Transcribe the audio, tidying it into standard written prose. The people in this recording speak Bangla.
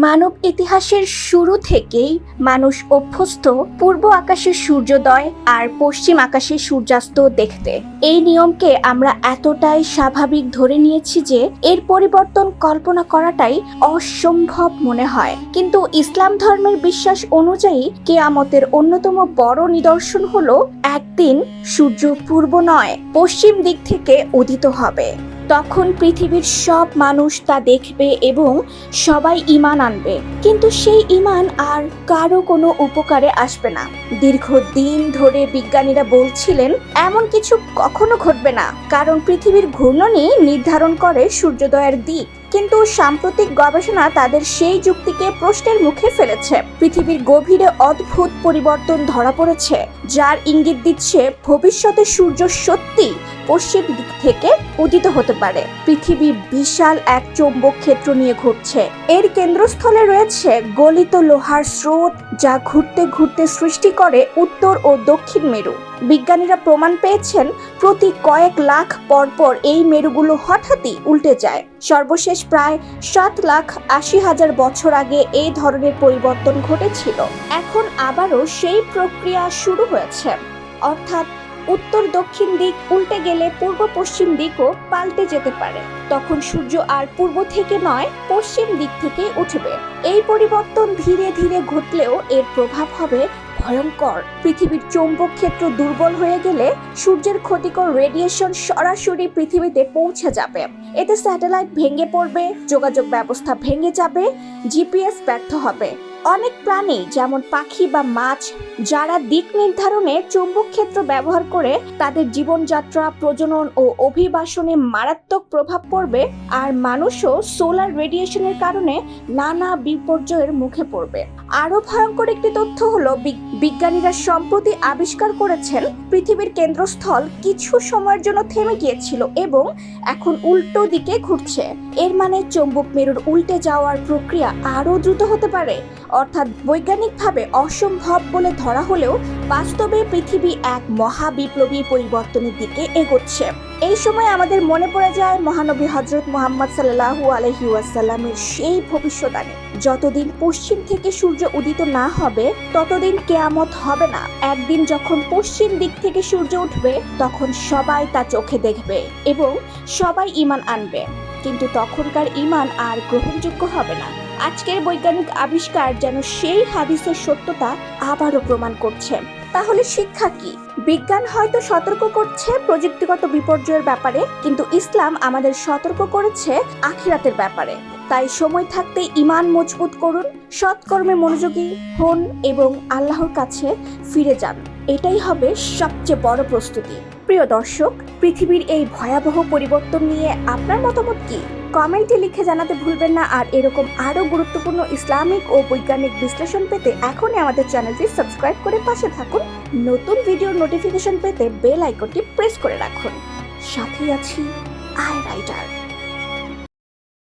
মানব ইতিহাসের শুরু থেকেই মানুষ অভ্যস্ত পূর্ব আকাশে সূর্যোদয় আর পশ্চিম আকাশে সূর্যাস্ত দেখতে। এই নিয়মকে আমরা এতটাই স্বাভাবিক ধরে নিয়েছি যে এর পরিবর্তন কল্পনা করাটাই অসম্ভব মনে হয়। কিন্তু ইসলাম ধর্মের বিশ্বাস অনুযায়ী কিয়ামতের অন্যতম বড় নিদর্শন হলো একদিন সূর্য পূর্ব নয় পশ্চিম দিক থেকে উদিত হবে। তখন পৃথিবীর সব মানুষ তা দেখবে এবং সবাই ঈমান আনবে, কিন্তু সেই ঈমান আর কারো কোনো উপকারে আসবে না। দীর্ঘদিন ধরে বিজ্ঞানীরা বলছিলেন এমন কিছু কখনো ঘটবে না, কারণ পৃথিবীর ঘূর্ণনই নির্ধারণ করে সূর্যোদয়ের দিক। কিন্তু সাম্প্রতিক গবেষণা তাদের সেই যুক্তিকে প্রশ্নের মুখে ফেলেছে। পৃথিবীর গভীরে অদ্ভুত পরিবর্তন ধরা পড়েছে, যার ইঙ্গিত দিচ্ছে ভবিষ্যতে সূর্য সত্যি পশ্চিম দিক থেকে উদিত হতে পারে। পৃথিবী বিশাল এক চৌম্বক ক্ষেত্র নিয়ে ঘুরছে। এর কেন্দ্রস্থলে রয়েছে গলিত লোহার স্রোত, যা ঘুরতে ঘুরতে সৃষ্টি করে উত্তর ও দক্ষিণ মেরু। বিজ্ঞানীরা প্রমাণ পেয়েছেন প্রতি কয়েক লাখ পরপর এই মেরুগুলো হঠাৎই উল্টে যায়। সর্বশেষ প্রায় 7,80,000 বছর আগে এই ধরনের পরিবর্তন ঘটেছিল। এখন আবারও সেই প্রক্রিয়া শুরু হয়েছে, অর্থাৎ উত্তর দক্ষিণ দিক উল্টে গেলে পূর্ব পশ্চিম দিকও পাল্টে যেতে পারে। তখন সূর্য আর পূর্ব থেকে নয় পশ্চিম দিক থেকে উঠবে। এই পরিবর্তন ধীরে ধীরে ঘটলেও এর প্রভাব হবে ভয়ঙ্কর। পৃথিবীর চৌম্বক ক্ষেত্র দুর্বল হয়ে গেলে সূর্যের ক্ষতিকর রেডিয়েশন সরাসরি পৃথিবীতে পৌঁছে যাবে। এতে স্যাটেলাইট ভেঙে পড়বে, যোগাযোগ ব্যবস্থা ভেঙে যাবে, জিপিএস ব্যর্থ হবে। অনেক প্রাণী যেমন পাখি বা মাছ, যারা দিক নির্ধারণে চৌম্বক ক্ষেত্র ব্যবহার করে, তাদের জীবনযাত্রা, প্রজনন ও অভিবাসনে মারাত্মক প্রভাব পড়বে। আর মানুষও সোলার রেডিয়েশনের কারণে নানা বিপর্যয়ের মুখে পড়বে। আরো ভয়ঙ্কর একটি তথ্য হলো বিজ্ঞানীরা সম্প্রতি আবিষ্কার করেছেন পৃথিবীর কেন্দ্রস্থল কিছু সময়ের জন্য থেমে গিয়েছিল এবং এখন উল্টো দিকে ঘুরছে। এর মানে চৌম্বক মেরুর উল্টে যাওয়ার প্রক্রিয়া আরো দ্রুত হতে পারে। অর্থাৎ বৈজ্ঞানিকভাবে অসম্ভব বলে ধরা হলেও বাস্তবে পৃথিবী এক মহাবিপ্লবী পরিবর্তনের দিকে এগোচ্ছে। এই সময় আমাদের মনে পড়ে যায় মহানবী হযরত মুহাম্মদ সাল্লাল্লাহু আলাইহি ওয়াসাল্লামের সেই ভবিষ্যদ্বাণী, যতদিন পশ্চিম থেকে সূর্য উদিত না হবে ততদিন কিয়ামত হবে না। একদিন যখন পশ্চিম দিক থেকে সূর্য উঠবে, তখন সবাই তা চোখে দেখবে এবং সবাই ঈমান আনবে, কিন্তু তখনকার ঈমান আর গ্রহণযোগ্য হবে না। আজকের বৈজ্ঞানিক আবিষ্কার যেন সেই হাদিসের সত্যতা আবারও প্রমাণ করছে। তাহলে শিক্ষা কি? বিজ্ঞান হয়তো সতর্ক করছে প্রযুক্তিগত বিপর্যয়ের ব্যাপারে, কিন্তু ইসলাম আমাদের সতর্ক করেছে আখিরাতের ব্যাপারে। তাই সময় থাকতে ঈমান মজবুত করুন, সৎকর্মে মনোযোগী হন এবং আল্লাহর কাছে ফিরে যান। এটাই হবে সবচেয়ে বড় প্রস্তুতি। প্রিয় দর্শক, পৃথিবীর এই ভয়াবহ পরিবর্তন নিয়ে আপনার মতামত কি? কমেন্টে লিখে জানাতে ভুলবেন না। আর এরকম আরো গুরুত্বপূর্ণ ইসলামিক ও বৈজ্ঞানিক বিশ্লেষণ পেতে এখনই আমাদের চ্যানেলটি সাবস্ক্রাইব করে পাশে থাকুন। নতুন ভিডিওর নোটিফিকেশন পেতে বেল আইকনটি প্রেস করে রাখুন। সাথে আছি আই রাইটার।